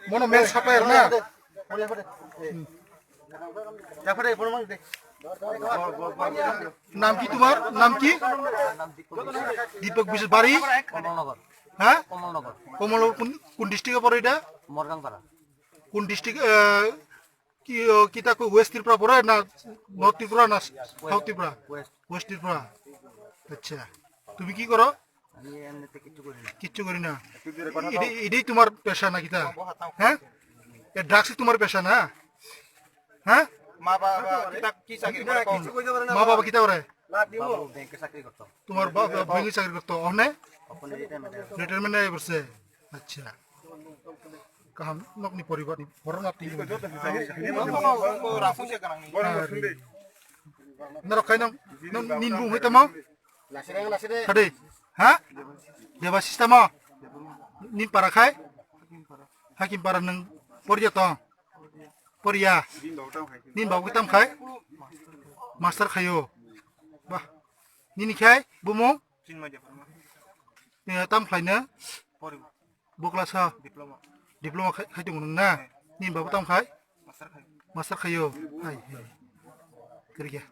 Mono mel sapay na. নাম কি তোমার? নাম কি? দীপক বিশ বাড়ি? কমলনগর। হ্যাঁ, কমলনগর। কমল কোন ডিস্ট্রিক্টে পড়ে এটা? মরগাংপাড়া। কোন ডিস্ট্রিক্ট? কি কিতা ওয়েস্ট ত্রিপুরা পড়ে না নর্থ ত্রিপুরা না সাউথ ত্রিপুরা? ওয়েস্ট ত্রিপুরা। আচ্ছা, তুমি কি করো? আমি এমনিতে কিছু করি না। কিচ্ছু করি না। এটাই তোমার পেশা না কিতা? হ্যাঁ, এ ড্রাগস তোমার পেশা না? হ্যাঁ, মা বাবা কিতা করে? ব্যাংকে চাকরি করতাম। তোমার ব্যাংকে চাকরি করতো? অনে ওখানে রিটায়ারমেন্ট হয়ে পড়ছে। আচ্ছা, কাহাম নকনি পরিবার বড় নাতি না রখাই নাম নিন বুং হইতাম সাদে হ্যাঁ দেবা সিস্টেম নিন পারা খাই হাকিম পারা নং পরিয়া তো পরিয়া নিন বাবু কিতাম খাই মাস্টার খাইও বাহ নিনি খাই বুমু tam খাইনো বকলাসা diploma খাইদोंमोन ना nin babu tam khai master khayo hai kerja